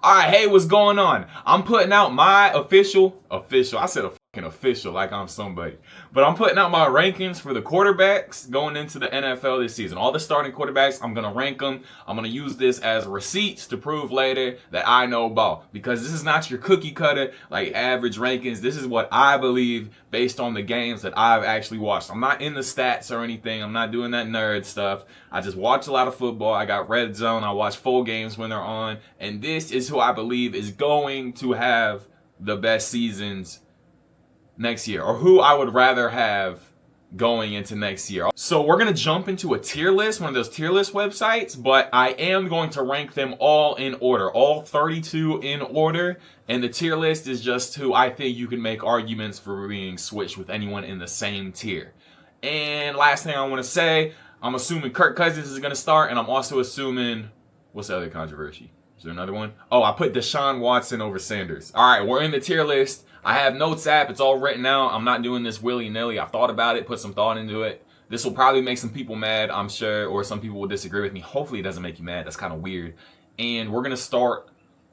Alright, hey, what's going on? I'm putting out my official, I said a fucking official like I'm somebody. But I'm putting out my rankings for the quarterbacks going into the NFL this season. All the starting quarterbacks, I'm going to rank them. I'm going to use this as receipts to prove later that I know ball. Because this is not your cookie cutter, like average rankings. This is what I believe based on the games that I've actually watched. I'm not in the stats or anything. I'm not doing that nerd stuff. I just watch a lot of football. I got Red Zone. I watch full games when they're on. And this is who I believe is going to have the best seasons next year, or who I would rather have going into next year. So we're going to jump into a tier list, one of those tier list websites, but I am going to rank them all in order, all 32 in order. And the tier list is just who I think you can make arguments for being switched with anyone in the same tier. And last thing I want to say, I'm assuming Kirk Cousins is going to start, and I'm also assuming, what's the other controversy? Is there another one? Oh, I put Deshaun Watson over Sanders. All right, we're in the tier list. I have Notes app. It's all written out. I'm not doing this willy-nilly. I've thought about it, put some thought into it. This will probably make some people mad, I'm sure, or some people will disagree with me. Hopefully it doesn't make you mad. That's kind of weird. And we're going to start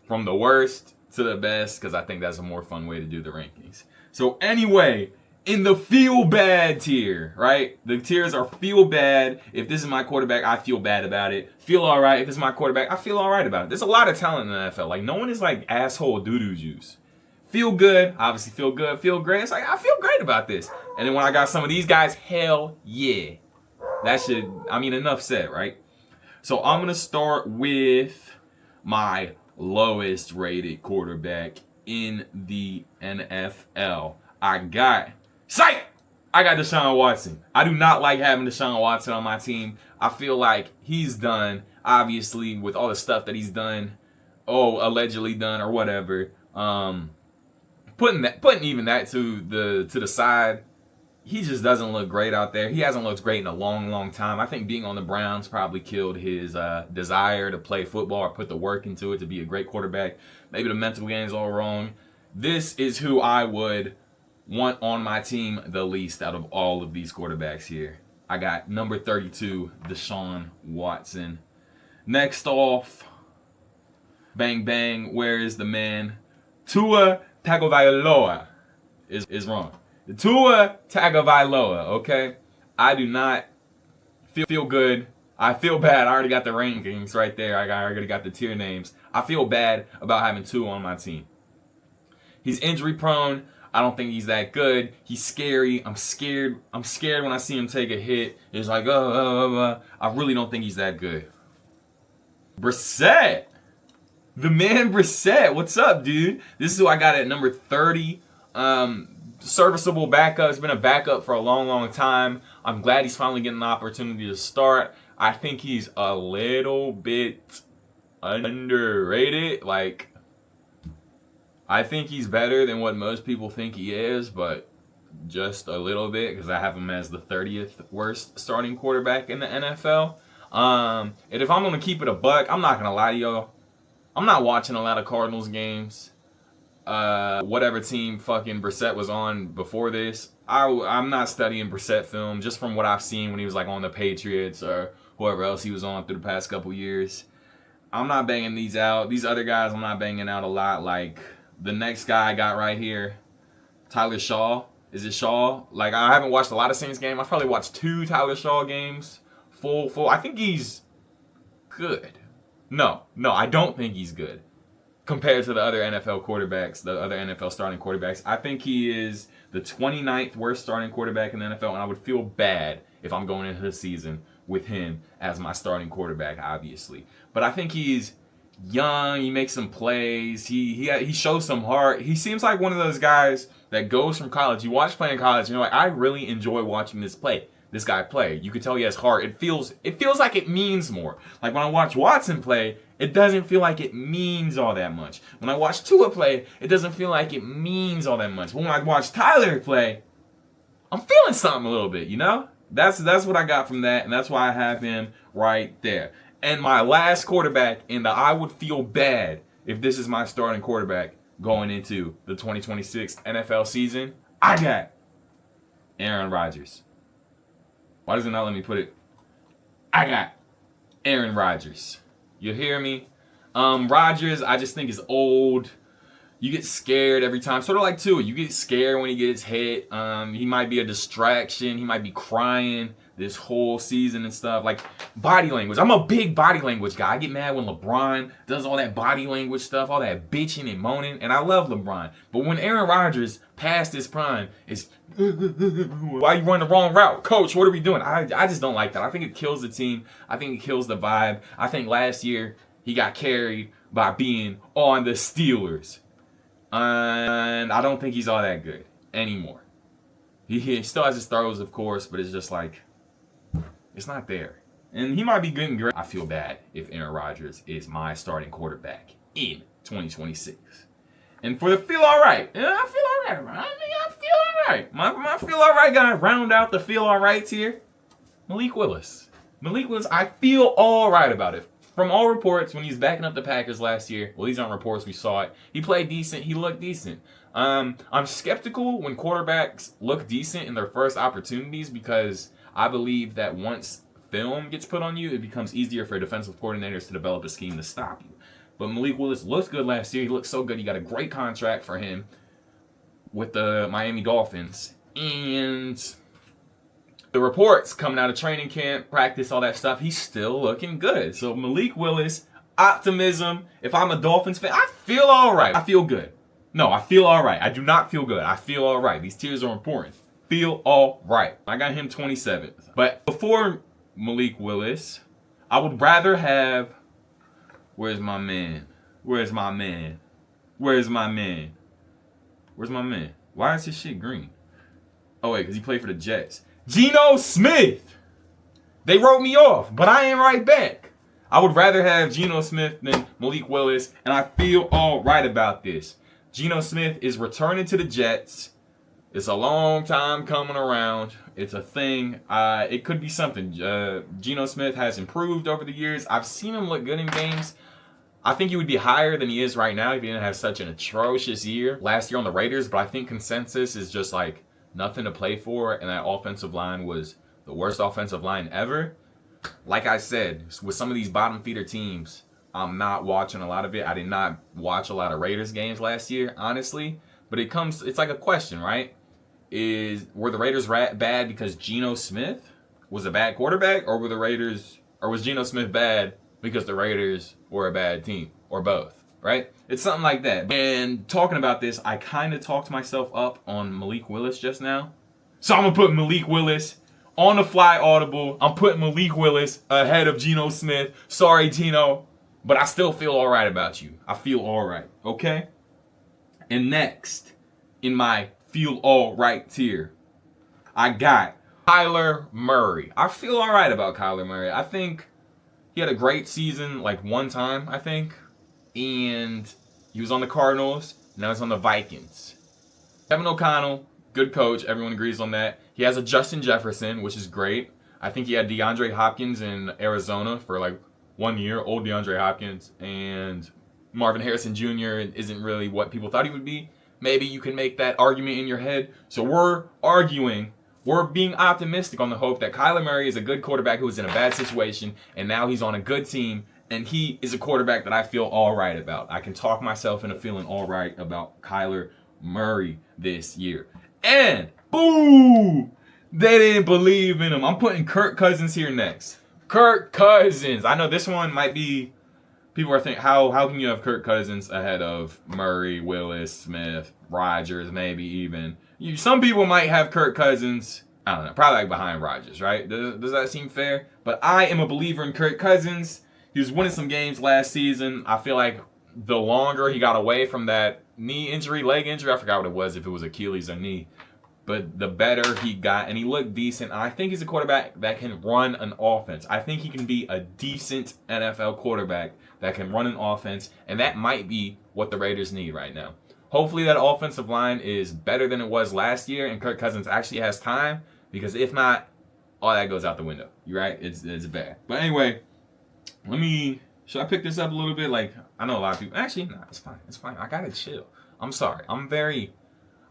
from the worst to the best because I think that's a more fun way to do the rankings. So anyway, in the feel bad tier, right? The tiers are feel bad. If this is my quarterback, I feel bad about it. Feel all right. If this is my quarterback, I feel all right about it. There's a lot of talent in the NFL. Like, no one is like asshole doo-doo juice. Feel good, obviously feel good, feel great. It's like, I feel great about this. And then when I got some of these guys, hell yeah. That should, enough said, right? So I'm going to start with my lowest rated quarterback in the NFL. I got Deshaun Watson. I do not like having Deshaun Watson on my team. I feel like he's done, obviously, with all the stuff that he's done, allegedly done or whatever. Putting even that to the side, he just doesn't look great out there. He hasn't looked great in a long, long time. I think being on the Browns probably killed his desire to play football or put the work into it to be a great quarterback. Maybe the mental game's all wrong. This is who I would want on my team the least out of all of these quarterbacks here. I got number 32, Deshaun Watson. Next off, bang bang, where is the man? Tua Tagovailoa is wrong. Tua Tagovailoa, okay? I do not feel good. I feel bad. I already got the rankings right there. I already got the tier names. I feel bad about having Tua on my team. He's injury prone. I don't think he's that good. He's scary. I'm scared when I see him take a hit. It's like, I really don't think he's that good. Brissett. The man Brissett. What's up, dude? This is who I got at number 30. Serviceable backup. He's been a backup for a long, long time. I'm glad he's finally getting the opportunity to start. I think he's a little bit underrated. Like, I think he's better than what most people think he is, but just a little bit, because I have him as the 30th worst starting quarterback in the NFL. And if I'm going to keep it a buck, I'm not going to lie to y'all. I'm not watching a lot of Cardinals games. Whatever team fucking Brissett was on before this, I'm not studying Brissett film just from what I've seen when he was like on the Patriots or whoever else he was on through the past couple years. I'm not banging these out. These other guys I'm not banging out a lot. Like the next guy I got right here, Tyler Shaw. Is it Shaw? Like, I haven't watched a lot of Saints games. I've probably watched 2 Tyler Shaw games. Full. I think he's good. No, I don't think he's good compared to the other NFL quarterbacks, the other NFL starting quarterbacks. I think he is the 29th worst starting quarterback in the NFL, and I would feel bad if I'm going into the season with him as my starting quarterback, obviously. But I think he's young. He makes some plays. He shows some heart. He seems like one of those guys that goes from college. You watch playing college, and you're like, I really enjoy watching this guy play. You can tell he has heart. It feels like it means more. Like when I watch Watson play, it doesn't feel like it means all that much. When I watch Tua play, it doesn't feel like it means all that much. When I watch Tyler play, I'm feeling something a little bit, you know? That's what I got from that, and that's why I have him right there. And my last quarterback in the I would feel bad if this is my starting quarterback going into the 2026 NFL season, I got Aaron Rodgers. Why does it not let me put it? I got Aaron Rodgers. You hear me? Rodgers, I just think is old. You get scared every time. Sort of like Tua. You get scared when he gets hit. He might be a distraction. He might be crying this whole season and stuff. Like body language. I'm a big body language guy. I get mad when LeBron does all that body language stuff, all that bitching and moaning. And I love LeBron. But when Aaron Rodgers past his prime, it's why you run the wrong route? Coach, what are we doing? I just don't like that. I think it kills the team. I think it kills the vibe. I think last year he got carried by being on the Steelers. And I don't think he's all that good anymore. He still has his throws, of course, but it's just like, it's not there. And he might be good and great. I feel bad if Aaron Rodgers is my starting quarterback in 2026. And for the feel all right, I feel all right. I feel all right. My feel all right guy, round out the feel all rights here. Malik Willis. Malik Willis, I feel all right about it. From all reports, when he's backing up the Packers last year, well, these aren't reports, we saw it. He played decent. He looked decent. I'm skeptical when quarterbacks look decent in their first opportunities because I believe that once film gets put on you, it becomes easier for defensive coordinators to develop a scheme to stop you. But Malik Willis looked good last year. He looked so good. He got a great contract for him with the Miami Dolphins. And the reports coming out of training camp, practice, all that stuff, he's still looking good. So Malik Willis, optimism. If I'm a Dolphins fan, I feel all right. I feel good. No, I feel all right. I do not feel good. I feel all right. These tiers are important. Feel all right. I got him 27th. But before Malik Willis, I would rather have... Where's my man? Where's my man? Where's my man? Where's my man? Why is his shit green? Oh, wait, because he played for the Jets. Geno Smith! They wrote me off, but I ain't right back. I would rather have Geno Smith than Malik Willis, and I feel all right about this. Geno Smith is returning to the Jets. It's a long time coming around. It's a thing. It could be something. Geno Smith has improved over the years. I've seen him look good in games. I think he would be higher than he is right now if he didn't have such an atrocious year last year on the Raiders, but I think consensus is just like nothing to play for, and that offensive line was the worst offensive line ever. Like I said, with some of these bottom feeder teams, I'm not watching a lot of it. I did not watch a lot of Raiders games last year, honestly. But it's like a question, right? Were the Raiders bad because Geno Smith was a bad quarterback, or was Geno Smith bad because the Raiders were a bad team, or both, right? It's something like that. And talking about this, I kind of talked myself up on Malik Willis just now. So I'm going to put Malik Willis on the fly audible. I'm putting Malik Willis ahead of Geno Smith. Sorry, Geno, but I still feel all right about you. I feel all right, okay? And next, in my feel all right tier, I got Kyler Murray. I feel all right about Kyler Murray. I think he had a great season like one time, I think. And he was on the Cardinals. Now he's on the Vikings. Kevin O'Connell, good coach. Everyone agrees on that. He has a Justin Jefferson, which is great. I think he had DeAndre Hopkins in Arizona for like 1 year. Old DeAndre Hopkins. And Marvin Harrison Jr. isn't really what people thought he would be. Maybe you can make that argument in your head. So we're arguing. We're being optimistic on the hope that Kyler Murray is a good quarterback who was in a bad situation, and now he's on a good team, and he is a quarterback that I feel all right about. I can talk myself into feeling all right about Kyler Murray this year. And, boo! They didn't believe in him. I'm putting Kirk Cousins here next. Kirk Cousins. I know this one might be... People are thinking, how can you have Kirk Cousins ahead of Murray, Willis, Smith, Rodgers, maybe even... Some people might have Kirk Cousins, I don't know, probably like behind Rodgers, right? Does that seem fair? But I am a believer in Kirk Cousins. He was winning some games last season. I feel like the longer he got away from that knee injury, leg injury, I forgot what it was, if it was Achilles or knee, but the better he got, and he looked decent. And I think he's a quarterback that can run an offense. I think he can be a decent NFL quarterback that can run an offense, and that might be what the Raiders need right now. Hopefully that offensive line is better than it was last year and Kirk Cousins actually has time, because if not, all that goes out the window. You're right? It's bad. But anyway, should I pick this up a little bit? Like, I know a lot of people, actually, nah, it's fine. I gotta chill. I'm sorry. I'm very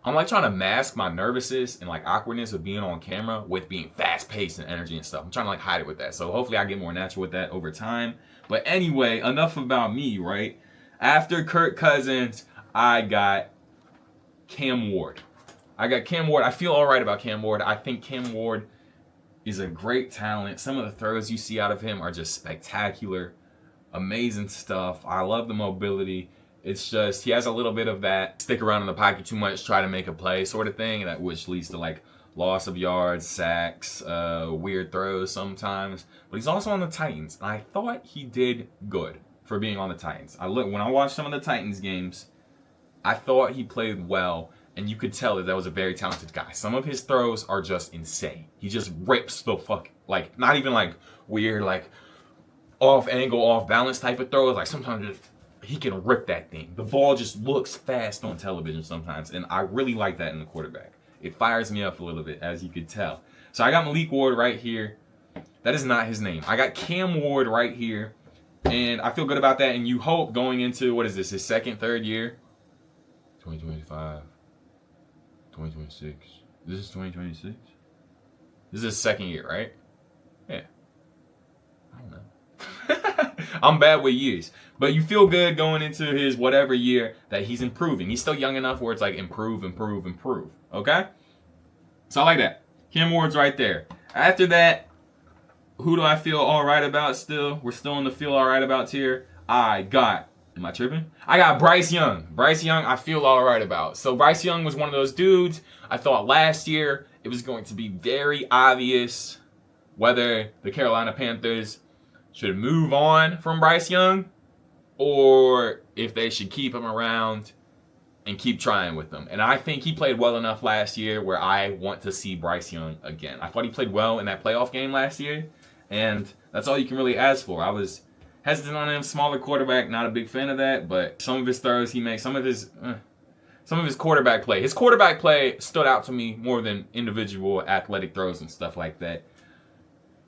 I'm like trying to mask my nervousness and like awkwardness of being on camera with being fast paced and energy and stuff. I'm trying to like hide it with that. So hopefully I get more natural with that over time. But anyway, enough about me, right? After Kirk Cousins, I got Cam Ward. I feel all right about Cam Ward. I think Cam Ward is a great talent. Some of the throws you see out of him are just spectacular. Amazing stuff. I love the mobility. It's just he has a little bit of that stick around in the pocket too much, try to make a play sort of thing, that which leads to like loss of yards, sacks, weird throws sometimes. But he's also on the Titans. And I thought he did good for being on the Titans. When I watched some of the Titans games, I thought he played well, and you could tell that was a very talented guy. Some of his throws are just insane. He just rips the fuck, like not even like weird like off angle, off balance type of throws. Like sometimes he can rip that thing. The ball just looks fast on television sometimes, and I really like that in the quarterback. It fires me up a little bit, as you could tell. So I got Malik Ward right here. That is not his name. I got Cam Ward right here, and I feel good about that. And you hope going into, what is this, his second, third year? 2025, 2026. This is 2026? This is his second year, right? Yeah. I don't know. I'm bad with years. But you feel good going into his whatever year that he's improving. He's still young enough where it's like improve. Okay? So I like that. Cam Ward's right there. After that, who do I feel all right about still? We're still in the feel all right about tier. Am I tripping? I got Bryce Young. Bryce Young, I feel all right about. So Bryce Young was one of those dudes. I thought last year it was going to be very obvious whether the Carolina Panthers should move on from Bryce Young or if they should keep him around and keep trying with him. And I think he played well enough last year where I want to see Bryce Young again. I thought he played well in that playoff game last year, and that's all you can really ask for. I was hesitant on him, smaller quarterback, not a big fan of that, but some of his throws he makes, some of his quarterback play. His quarterback play stood out to me more than individual athletic throws and stuff like that.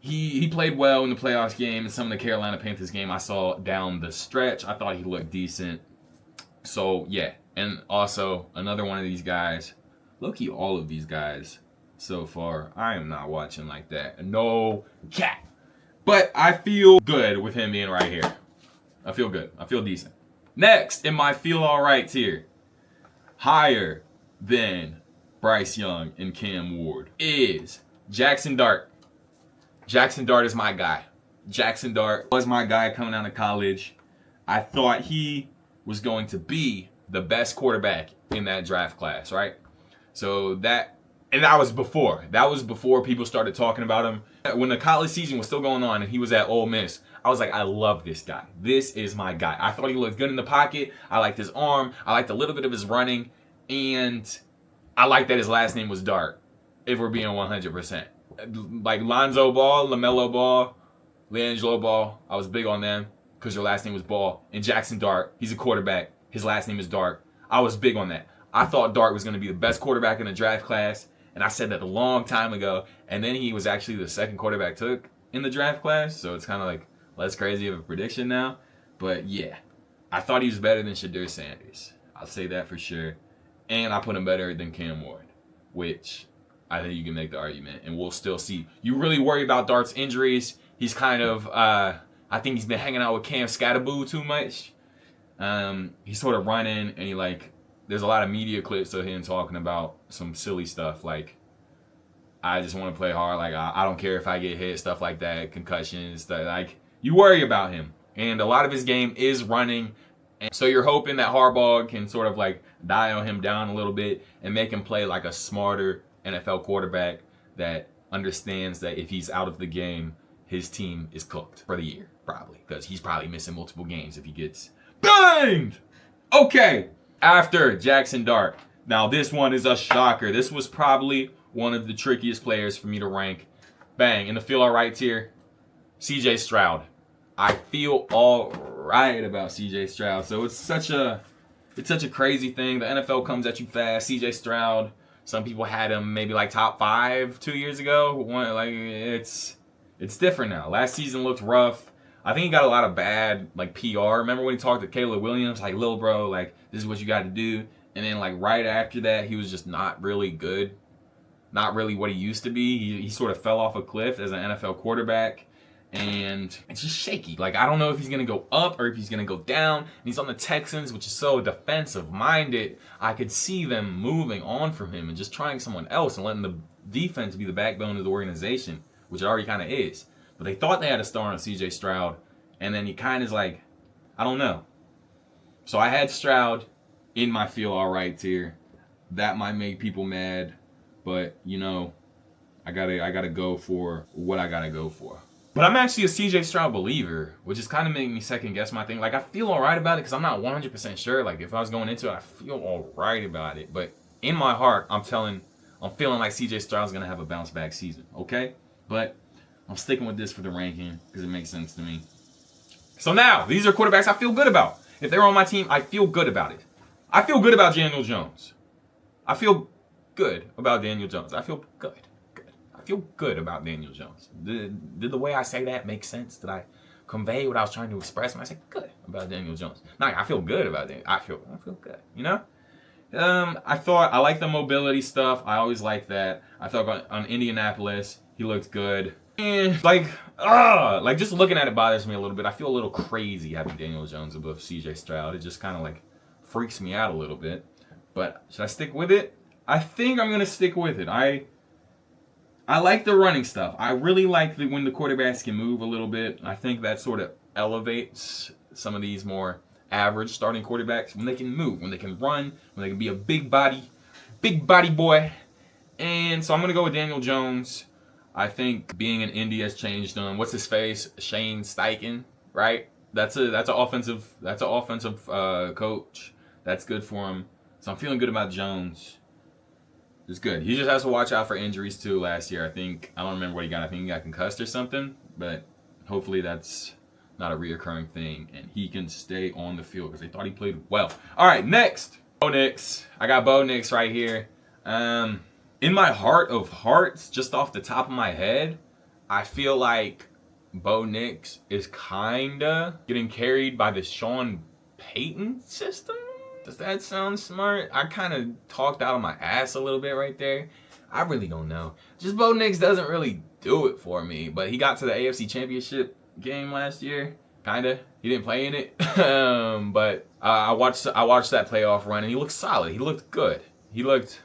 He played well in the playoffs game and some of the Carolina Panthers game I saw down the stretch. I thought he looked decent. So, yeah. And also, another one of these guys, low-key all of these guys so far, I am not watching like that. No cap. But I feel good with him being right here. I feel good. I feel decent. Next, in my feel all right tier, higher than Bryce Young and Cam Ward, is Jackson Dart. Jackson Dart is my guy. Jackson Dart was my guy coming out of college. I thought he was going to be the best quarterback in that draft class, right? So that was before people started talking about him. When the college season was still going on and he was at Ole Miss, I was like, I love this guy. This is my guy. I thought he looked good in the pocket. I liked his arm. I liked a little bit of his running. And I liked that his last name was Dart, if we're being 100%. Like Lonzo Ball, LaMelo Ball, LiAngelo Ball, I was big on them because their last name was Ball. And Jackson Dart, he's a quarterback. His last name is Dart. I was big on that. I thought Dart was going to be the best quarterback in the draft class, and I said that a long time ago. And then he was actually the second quarterback took in the draft class, so it's kind of like less crazy of a prediction now. But yeah, I thought he was better than Shedeur Sanders. I'll say that for sure. And I put him better than Cam Ward, which I think you can make the argument, and we'll still see. You really worry about Dart's injuries. He's kind of, I think he's been hanging out with Cam Scatterboo too much. He's sort of running, and there's a lot of media clips of him talking about some silly stuff, like, I just want to play hard, like, I don't care if I get hit, stuff like that, concussions, stuff, like, you worry about him. And a lot of his game is running, and so you're hoping that Harbaugh can sort of, like, dial him down a little bit and make him play like a smarter NFL quarterback that understands that if he's out of the game, his team is cooked for the year, probably, because he's probably missing multiple games if he gets banged. Okay, after Jackson Dart. Now, this one is a shocker. This was probably one of the trickiest players for me to rank. Bang, in the feel all right tier, CJ Stroud. I feel all right about CJ Stroud. So it's such a crazy thing. The NFL comes at you fast. CJ Stroud, some people had him maybe like top 5 2 years ago. It's different now. Last season looked rough. I think he got a lot of bad PR. Remember when he talked to Caleb Williams, like, "Lil bro, like, this is what you got to do." And then like right after that, he was just not really good. Not really what he used to be. He sort of fell off a cliff as an NFL quarterback. And it's just shaky. Like, I don't know if he's going to go up or if he's going to go down. And he's on the Texans, which is so defensive-minded. I could see them moving on from him and just trying someone else and letting the defense be the backbone of the organization, which it already kind of is. But they thought they had a star on C.J. Stroud. And then he kind of is like, I don't know. So I had Stroud in my feel all right tier. That might make people mad. But, you know, I gotta go for what I gotta go for. But I'm actually a CJ Stroud believer, which is kind of making me second guess my thing. Like, I feel all right about it because I'm not 100% sure. Like, if I was going into it, I feel all right about it. But in my heart, I'm feeling like CJ Stroud's going to have a bounce back season, okay? But I'm sticking with this for the ranking because it makes sense to me. So now, these are quarterbacks I feel good about. If they're on my team, I feel good about it. I feel good about Daniel Jones. I feel good about Daniel Jones. I feel good. I feel good about Daniel Jones. Did the way I say that make sense? Did I convey what I was trying to express when I said good about Daniel Jones? No, I feel good about Daniel. I feel good. You know? I like the mobility stuff. I always like that. I thought on Indianapolis, he looked good. And like just looking at it bothers me a little bit. I feel a little crazy having Daniel Jones above CJ Stroud. It just kind of like freaks me out a little bit. But should I stick with it? I think I'm gonna stick with it. I like the running stuff. I really like when the quarterbacks can move a little bit. I think that sort of elevates some of these more average starting quarterbacks when they can move, when they can run, when they can be a big body boy. And so I'm gonna go with Daniel Jones. I think being in Indy has changed him. What's his face? Shane Steichen, right? That's an offensive coach. That's good for him. So I'm feeling good about Jones. It's good. He just has to watch out for injuries too. Last year, I don't remember what he got. I think he got concussed or something. But hopefully that's not a reoccurring thing, and he can stay on the field because they thought he played well. All right, next, Bo Nix. I got Bo Nix right here. In my heart of hearts, just off the top of my head, I feel like Bo Nix is kinda getting carried by the Sean Payton system. Does that sound smart? I kind of talked out of my ass a little bit right there. I really don't know. Just Bo Nix doesn't really do it for me. But he got to the AFC Championship game last year. Kinda. He didn't play in it. But I watched that playoff run and he looked solid. He looked good. He looked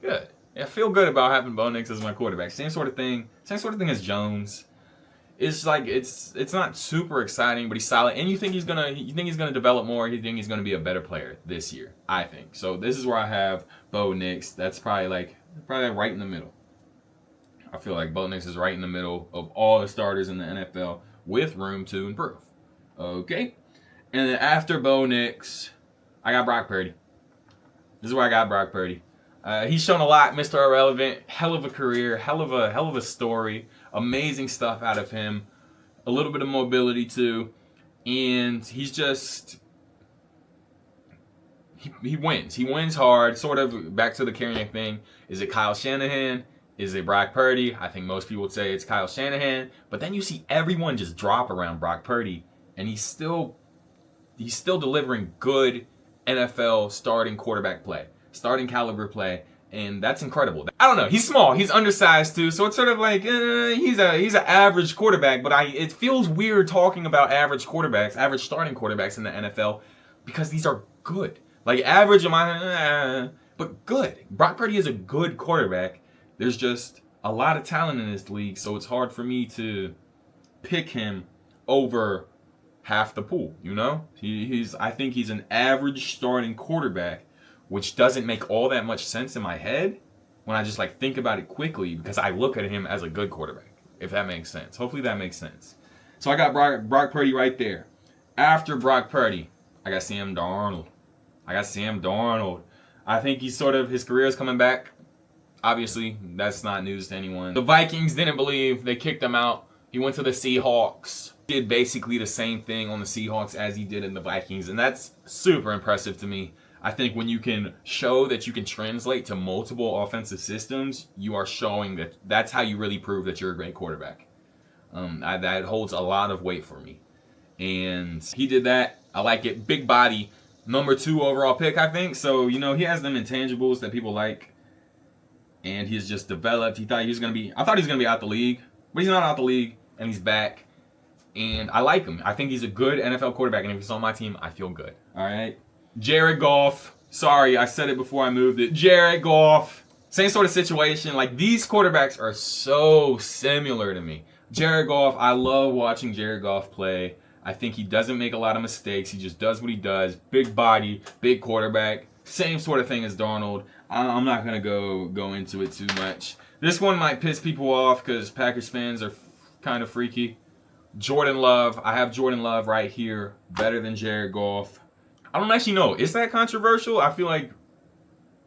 good. Yeah, I feel good about having Bo Nix as my quarterback. Same sort of thing as Jones. It's like it's not super exciting, but he's solid. And you think he's gonna develop more. You think he's gonna be a better player this year. I think so. This is where I have Bo Nix. That's probably right in the middle. I feel like Bo Nix is right in the middle of all the starters in the NFL with room to improve. Okay, and then after Bo Nix, I got Brock Purdy. This is where I got Brock Purdy. He's shown a lot, Mr. Irrelevant. Hell of a career, hell of a story. Amazing stuff out of him. A little bit of mobility too. And he's just he wins. He wins hard. Sort of back to the carrying thing. Is it Kyle Shanahan? Is it Brock Purdy? I think most people would say it's Kyle Shanahan. But then you see everyone just drop around Brock Purdy, and he's still delivering good NFL starting quarterback play. Starting caliber play, and that's incredible. I don't know. He's small. He's undersized too, so it's sort of like he's an average quarterback. But it feels weird talking about average starting quarterbacks in the NFL, because these are good. Like average, but good. Brock Purdy is a good quarterback. There's just a lot of talent in this league, so it's hard for me to pick him over half the pool. You know, I think he's an average starting quarterback, which doesn't make all that much sense in my head when I just like think about it quickly, because I look at him as a good quarterback, if that makes sense. Hopefully that makes sense. So I got Brock Purdy right there. After Brock Purdy, I got Sam Darnold. I think his career is coming back. Obviously, that's not news to anyone. The Vikings didn't believe. They kicked him out. He went to the Seahawks. Did basically the same thing on the Seahawks as he did in the Vikings, and that's super impressive to me. I think when you can show that you can translate to multiple offensive systems, you are showing that's how you really prove that you're a great quarterback. That holds a lot of weight for me. And he did that. I like it. Big body, number 2 overall pick, I think. So, you know, he has them intangibles that people like. And he's just developed. I thought he was going to be out the league. But he's not out the league. And he's back. And I like him. I think he's a good NFL quarterback. And if he's on my team, I feel good. All right. Jared Goff. Sorry, I said it before I moved it. Jared Goff. Same sort of situation. Like, these quarterbacks are so similar to me. Jared Goff, I love watching Jared Goff play. I think he doesn't make a lot of mistakes. He just does what he does. Big body, big quarterback. Same sort of thing as Darnold. I'm not going to go into it too much. This one might piss people off because Packers fans are kind of freaky. Jordan Love. I have Jordan Love right here. Better than Jared Goff. I don't actually know. Is that controversial? I feel like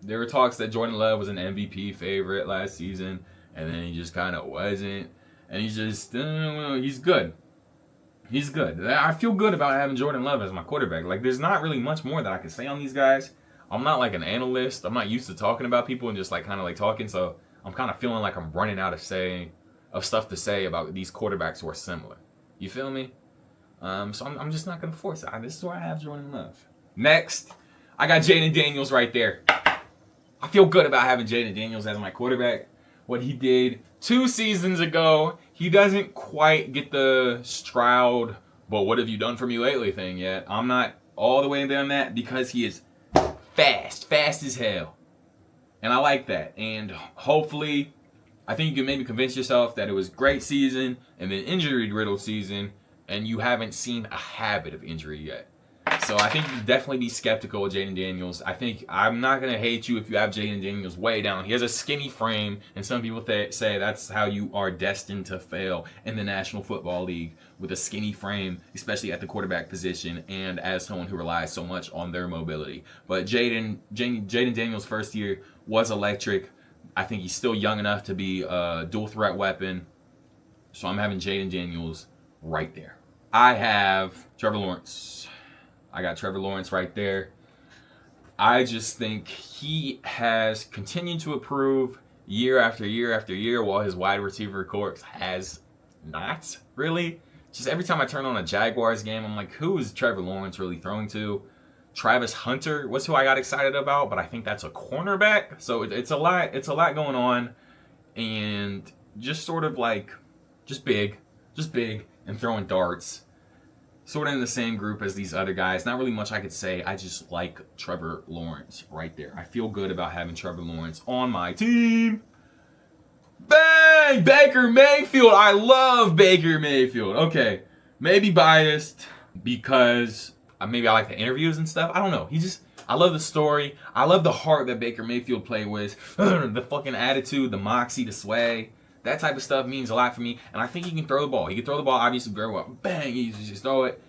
there were talks that Jordan Love was an MVP favorite last season. And then he just kind of wasn't. And he's just, he's good. He's good. I feel good about having Jordan Love as my quarterback. Like, there's not really much more that I can say on these guys. I'm not like an analyst. I'm not used to talking about people and just like kind of like talking. So I'm kind of feeling like I'm running out of stuff to say about these quarterbacks who are similar. You feel me? So I'm just not going to force it. This is where I have Jordan Love. Next, I got Jayden Daniels right there. I feel good about having Jayden Daniels as my quarterback. What he did 2 seasons ago, he doesn't quite get the Stroud, but what have you done for me lately thing yet. I'm not all the way there on that because he is fast as hell. And I like that. And hopefully, I think you can maybe convince yourself that it was great season and then injury-riddled season, and you haven't seen a habit of injury yet. So I think you definitely be skeptical of Jayden Daniels. I think I'm not going to hate you if you have Jayden Daniels way down. He has a skinny frame, and some people say that's how you are destined to fail in the National Football League, with a skinny frame, especially at the quarterback position, and as someone who relies so much on their mobility. But Jayden Daniels' first year was electric. I think he's still young enough to be a dual threat weapon. So I'm having Jayden Daniels right there. I have Trevor Lawrence. I got Trevor Lawrence right there. I just think he has continued to improve year after year after year, while his wide receiver corps has not really. Just every time I turn on a Jaguars game, I'm like, who is Trevor Lawrence really throwing to? Travis Hunter was who I got excited about, but I think that's a cornerback. So it's a lot going on, and just sort of like, just big, and throwing darts. Sort of in the same group as these other guys. Not really much I could say. I just like Trevor Lawrence right there. I feel good about having Trevor Lawrence on my team. Bang! Baker Mayfield. I love Baker Mayfield. Okay. Maybe biased because maybe I like the interviews and stuff. I don't know. I love the story. I love the heart that Baker Mayfield played with. The fucking attitude, the moxie, the sway. That type of stuff means a lot for me. And I think he can throw the ball. He can throw the ball obviously very well. Bang, he just throw it.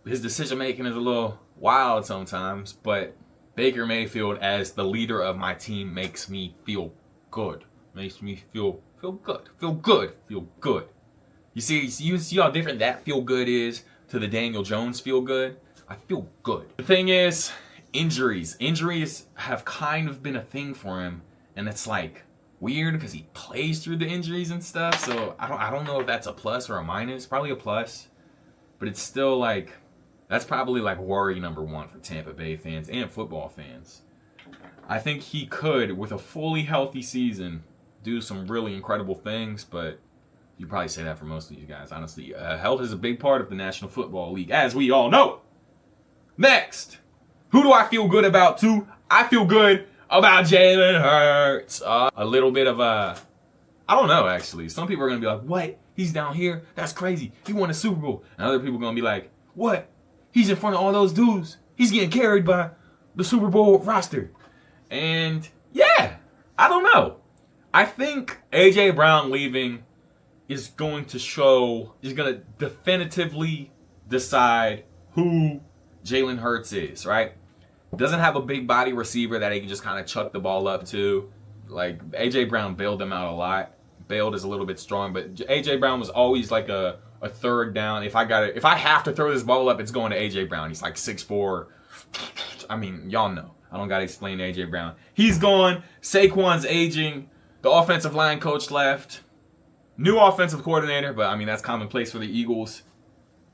His decision making is a little wild sometimes. But Baker Mayfield as the leader of my team makes me feel good. Makes me feel good. Feel good. You see how different that feel good is to the Daniel Jones feel good? I feel good. The thing is, injuries. Injuries have kind of been a thing for him. And it's like weird because he plays through the injuries and stuff. So I don't know if that's a plus or a minus. Probably a plus. But it's still like, that's probably like worry number 1 for Tampa Bay fans and football fans. I think he could, with a fully healthy season, do some really incredible things. But you probably say that for most of these guys. Honestly, health is a big part of the National Football League, as we all know. Next, who do I feel good about too? I feel good about Jalen Hurts. A little bit of I don't know, actually. Some people are going to be like, what? He's down here? That's crazy. He won a Super Bowl. And other people are going to be like, what? He's in front of all those dudes. He's getting carried by the Super Bowl roster. And yeah, I don't know. I think A.J. Brown leaving is going to definitively decide who Jalen Hurts is, right? Doesn't have a big body receiver that he can just kind of chuck the ball up to. Like, A.J. Brown bailed him out a lot. Bailed is a little bit strong, but A.J. Brown was always like a third down. If I have to throw this ball up, it's going to A.J. Brown. He's like 6'4". I mean, y'all know. I don't got to explain A.J. Brown. He's gone. Saquon's aging. The offensive line coach left. New offensive coordinator, but I mean, that's commonplace for the Eagles.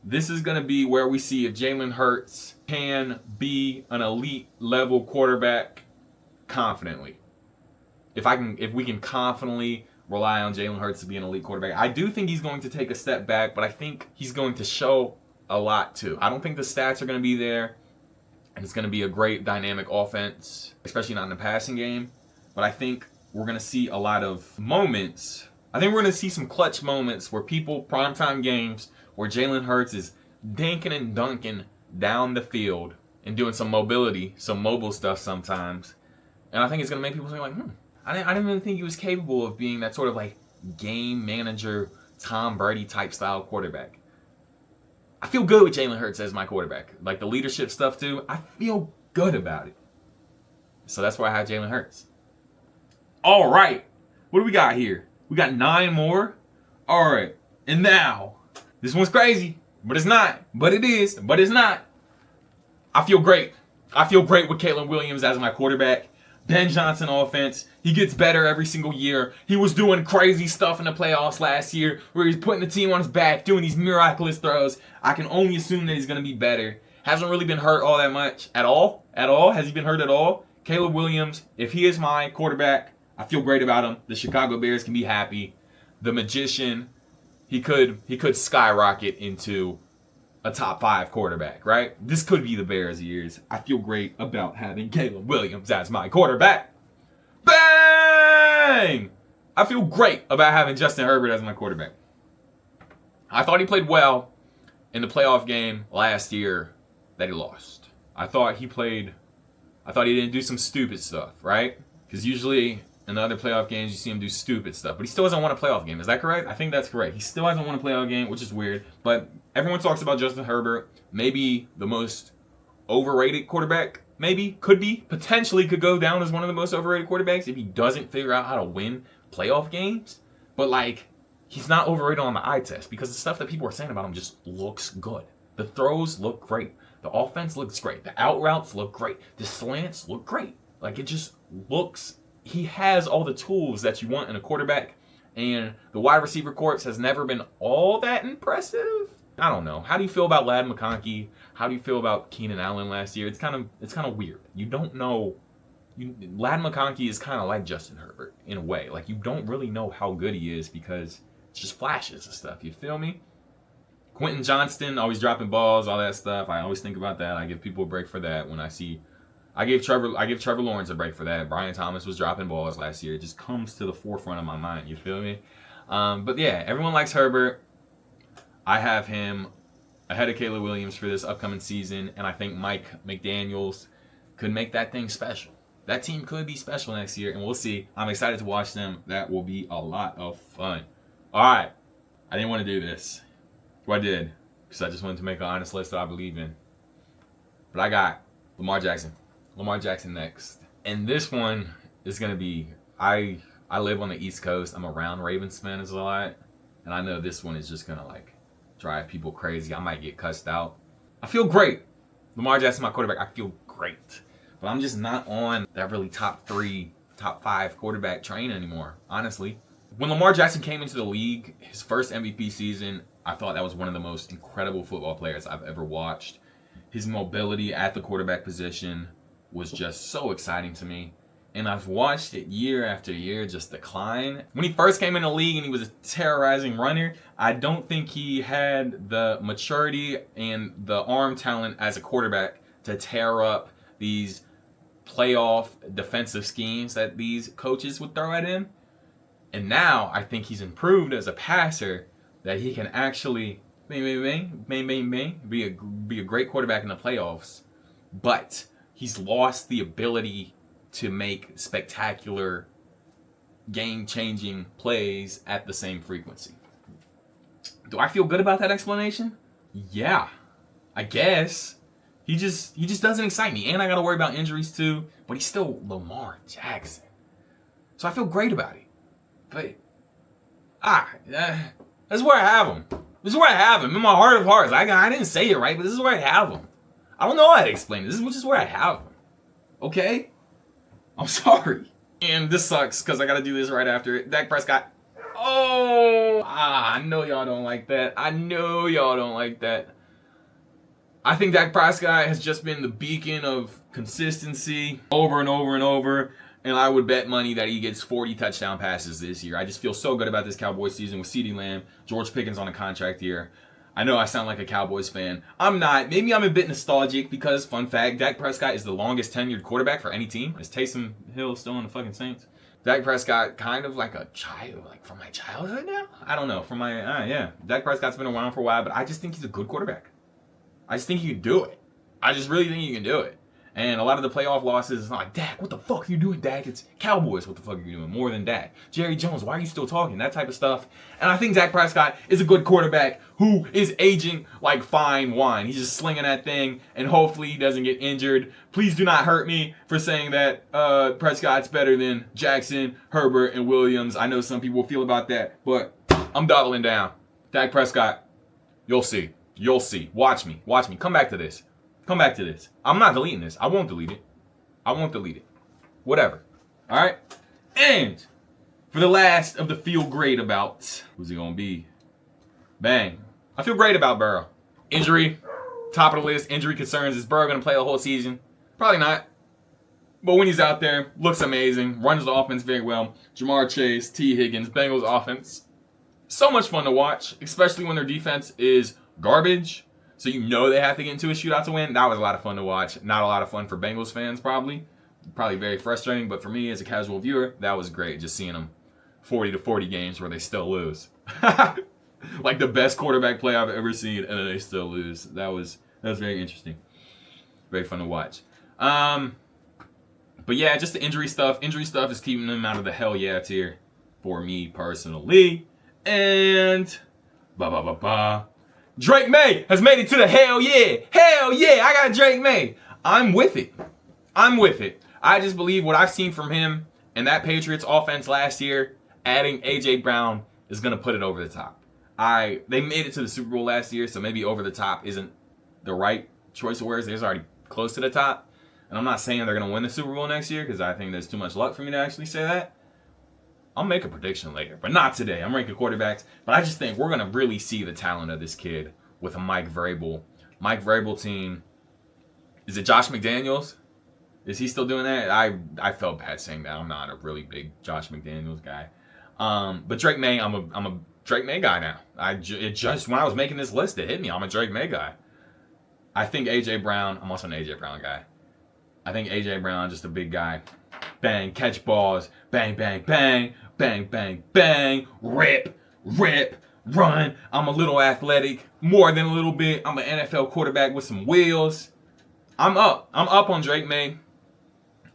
This is going to be where we see if Jalen Hurts can be an elite level quarterback confidently. If we can confidently rely on Jalen Hurts to be an elite quarterback. I do think he's going to take a step back, but I think he's going to show a lot too. I don't think the stats are going to be there, and it's going to be a great dynamic offense, especially not in the passing game. But I think we're going to see a lot of moments. I think we're going to see some clutch moments where primetime games, where Jalen Hurts is dinking and dunking down the field and doing some mobility, some mobile stuff sometimes. And I think it's going to make people think like, I didn't even think he was capable of being that sort of like game manager, Tom Brady type style quarterback. I feel good with Jalen Hurts as my quarterback. Like the leadership stuff too, I feel good about it. So that's why I have Jalen Hurts. All right, what do we got here? We got 9 more. All right, and now, this one's crazy, but it's not. But it is, but it's not. I feel great. I feel great with Caleb Williams as my quarterback. Ben Johnson offense. He gets better every single year. He was doing crazy stuff in the playoffs last year where he's putting the team on his back, doing these miraculous throws. I can only assume that he's going to be better. Hasn't really been hurt all that much. At all? At all? Has he been hurt at all? Caleb Williams, if he is my quarterback, I feel great about him. The Chicago Bears can be happy. The magician, he could skyrocket into a top 5 quarterback, right? This could be the Bears' years. I feel great about having Caleb Williams as my quarterback. Bang! I feel great about having Justin Herbert as my quarterback. I thought he played well in the playoff game last year that he lost. I thought he didn't do some stupid stuff, right? Because usually in the other playoff games, you see him do stupid stuff. But he still hasn't won a playoff game. Is that correct? I think that's correct. He still hasn't won a playoff game, which is weird. But everyone talks about Justin Herbert. Maybe the most overrated quarterback. Maybe. Could be. Potentially could go down as one of the most overrated quarterbacks if he doesn't figure out how to win playoff games. But, like, he's not overrated on the eye test because the stuff that people are saying about him just looks good. The throws look great. The offense looks great. The out routes look great. The slants look great. Like, it just looks... He has all the tools that you want in a quarterback, and the wide receiver corps has never been all that impressive. I don't know. How do you feel about Ladd McConkey? How do you feel about Keenan Allen last year? It's kind of weird. You don't know. Ladd McConkey is kind of like Justin Herbert in a way. Like, you don't really know how good he is because it's just flashes and stuff. You feel me? Quentin Johnston always dropping balls, all that stuff. I always think about that. I give people a break for that when I see. I give Trevor Lawrence a break for that. Brian Thomas was dropping balls last year. It just comes to the forefront of my mind. You feel me? But yeah, everyone likes Herbert. I have him ahead of Caleb Williams for this upcoming season, and I think Mike McDaniels could make that thing special. That team could be special next year, and we'll see. I'm excited to watch them. That will be a lot of fun. All right. I didn't want to do this. Well, I did, because I just wanted to make an honest list that I believe in. But I got Lamar Jackson. Lamar Jackson next. And this one is going to be, I live on the East Coast. I'm around Ravens fans a lot. And I know this one is just going to like drive people crazy. I might get cussed out. I feel great. Lamar Jackson, my quarterback, I feel great. But I'm just not on that really top 3, top 5 quarterback train anymore, honestly. When Lamar Jackson came into the league, his first MVP season, I thought that was one of the most incredible football players I've ever watched. His mobility at the quarterback position was just so exciting to me. And I've watched it year after year just decline. When he first came in the league and he was a terrorizing runner, I don't think he had the maturity and the arm talent as a quarterback to tear up these playoff defensive schemes that these coaches would throw at him. And now I think he's improved as a passer, that he can actually be a great quarterback in the playoffs. But he's lost the ability to make spectacular, game-changing plays at the same frequency. Do I feel good about that explanation? Yeah, I guess. He just doesn't excite me. And I got to worry about injuries too. But he's still Lamar Jackson. So I feel great about it. But, that's where I have him. This is where I have him. In my heart of hearts. I didn't say it right, but this is where I have him. I don't know how to explain it. This is just where I have him. Okay? I'm sorry. And this sucks because I got to do this right after it. Dak Prescott. Oh, I know y'all don't like that. I know y'all don't like that. I think Dak Prescott has just been the beacon of consistency over and over and over. And I would bet money that he gets 40 touchdown passes this year. I just feel so good about this Cowboys season with CeeDee Lamb, George Pickens on a contract year. I know I sound like a Cowboys fan. I'm not. Maybe I'm a bit nostalgic because, fun fact, Dak Prescott is the longest tenured quarterback for any team. Is Taysom Hill still on the fucking Saints? Dak Prescott, kind of like a child, like from my childhood now? I don't know. From my, yeah. Dak Prescott's been around for a while, but I just think he's a good quarterback. I just think he can do it. I just really think he can do it. And a lot of the playoff losses, it's not like, Dak, what the fuck are you doing, Dak? It's Cowboys, what the fuck are you doing? More than Dak. Jerry Jones, why are you still talking? That type of stuff. And I think Dak Prescott is a good quarterback who is aging like fine wine. He's just slinging that thing, and hopefully he doesn't get injured. Please do not hurt me for saying that Prescott's better than Jackson, Herbert, and Williams. I know some people feel about that, but I'm doubling down. Dak Prescott, you'll see. You'll see. Watch me. Watch me. Come back to this. Come back to this. I'm not deleting this. I won't delete it. I won't delete it. Whatever. All right? And for the last of the feel great about, who's he going to be? Bang. I feel great about Burrow. Injury, top of the list. Injury concerns. Is Burrow going to play the whole season? Probably not. But when he's out there, looks amazing. Runs the offense very well. Jamar Chase, T. Higgins, Bengals offense. So much fun to watch, especially when their defense is garbage. So you know they have to get into a shootout to win. That was a lot of fun to watch. Not a lot of fun for Bengals fans, probably. Probably very frustrating. But for me, as a casual viewer, that was great. Just seeing them 40-40 games where they still lose. Like the best quarterback play I've ever seen, and then they still lose. That was very interesting. Very fun to watch. But yeah, just the injury stuff. Injury stuff is keeping them out of the hell yeah tier for me personally. And Drake May has made it to the hell yeah. Hell yeah, I got Drake May. I'm with it. I'm with it. I just believe what I've seen from him and that Patriots offense last year, adding A.J. Brown is going to put it over the top. They made it to the Super Bowl last year, so maybe over the top isn't the right choice of words. They're already close to the top. And I'm not saying they're going to win the Super Bowl next year because I think there's too much luck for me to actually say that. I'll make a prediction later, but not today. I'm ranking quarterbacks, but I just think we're going to really see the talent of this kid with a Mike Vrabel. Mike Vrabel team. Is it Josh McDaniels? Is he still doing that? I felt bad saying that. I'm not a really big Josh McDaniels guy. But Drake May, I'm a Drake May guy now. It just when I was making this list, it hit me. I'm a Drake May guy. I think A.J. Brown. I'm also an A.J. Brown guy. I think A.J. Brown just a big guy. Bang, catch balls. Bang, bang, bang. Bang, bang, bang. Rip, run. I'm a little athletic. More than a little bit. I'm an NFL quarterback with some wheels. I'm up on Drake May.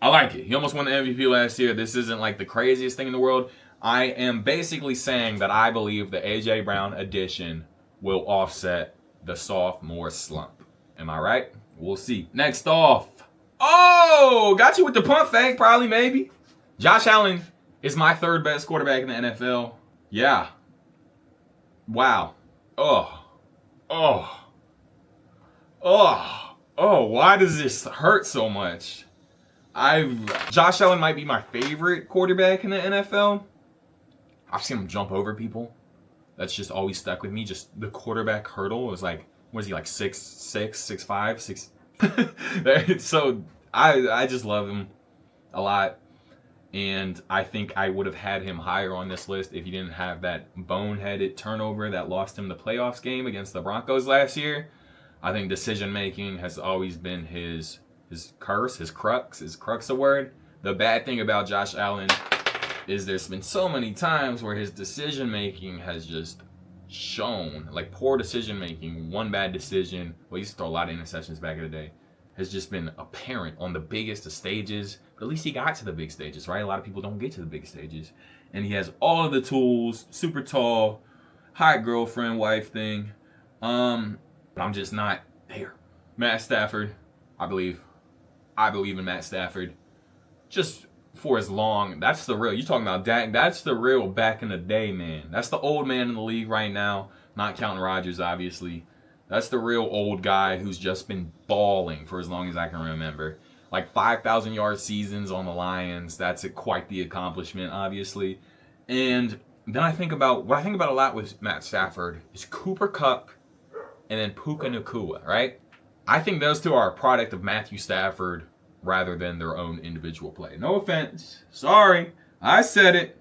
I like it. He almost won the MVP last year. This isn't like the craziest thing in the world. I am basically saying that I believe the A.J. Brown addition will offset the sophomore slump. Am I right? We'll see. Next off. Oh, got you with the pump fake, probably, maybe. Josh Allen is my third best quarterback in the NFL. Yeah. Wow. Oh, why does this hurt so much? Josh Allen might be my favorite quarterback in the NFL. I've seen him jump over people. That's just always stuck with me. Just the quarterback hurdle was like, what is he, like 6'6", 6'5", 6... So I just love him a lot. And I think I would have had him higher on this list if he didn't have that boneheaded turnover that lost him the playoffs game against the Broncos last year. I think decision making has always been his curse, his crux. Is crux a word? The bad thing about Josh Allen is there's been so many times where his decision making has just shown, like poor decision making, one bad decision. Well, he used to throw a lot of interceptions back in the day. Has just been apparent on the biggest of stages. But at least he got to the big stages, right? A lot of people don't get to the big stages. And he has all of the tools, super tall, hot girlfriend, wife thing. But I'm just not there. Matt Stafford, I believe in Matt Stafford. Just for as long, that's the real, you talking about Dak, that's the real back in the day, man. That's the old man in the league right now. Not counting Rodgers, obviously. That's the real old guy who's just been balling for as long as I can remember. Like 5,000-yard seasons on the Lions. That's quite the accomplishment, obviously. And then I think about what I think about a lot with Matt Stafford is Cooper Kupp and then Puka Nacua, right? I think those two are a product of Matthew Stafford rather than their own individual play. No offense. Sorry. I said it.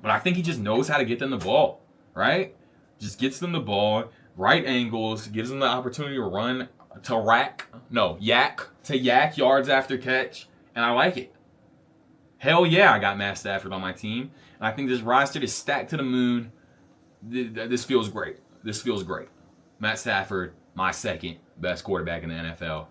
But I think he just knows how to get them the ball, right? Just gets them the ball, right angles, gives them the opportunity to run, to yak yards after catch, and I like it. Hell yeah, I got Matt Stafford on my team, and I think this roster is stacked to the moon. This feels great. This feels great. Matt Stafford, my second best quarterback in the NFL.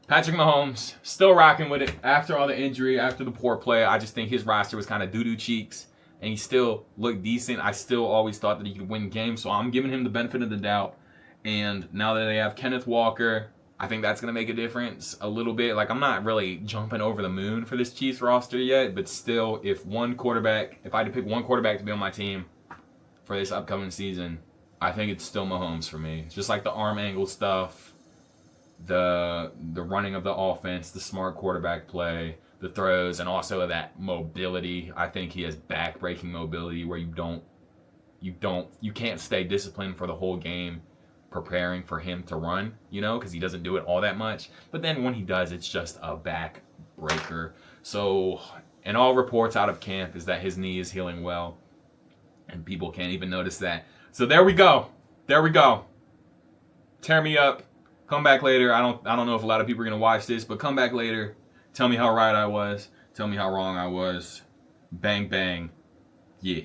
Patrick Mahomes, still rocking with it after all the injury, after the poor play. I just think his roster was kind of doo-doo cheeks, and he still looked decent. I still always thought that he could win games, so I'm giving him the benefit of the doubt. And now that they have Kenneth Walker, I think that's going to make a difference a little bit. Like, I'm not really jumping over the moon for this Chiefs roster yet, but still, if I had to pick one quarterback to be on my team for this upcoming season, I think it's still Mahomes for me. It's just like the arm angle stuff, the running of the offense, the smart quarterback play, the throws, and also that mobility. I think he has back-breaking mobility where you can't stay disciplined for the whole game preparing for him to run, because he doesn't do it all that much. But then when he does, it's just a back breaker. So, and all reports out of camp is that his knee is healing well, and people can't even notice that. So there we go. Tear me up. Come back later. I don't know if a lot of people are gonna watch this, but come back later. Tell me how right I was. Tell me how wrong I was. Bang bang. Yeah.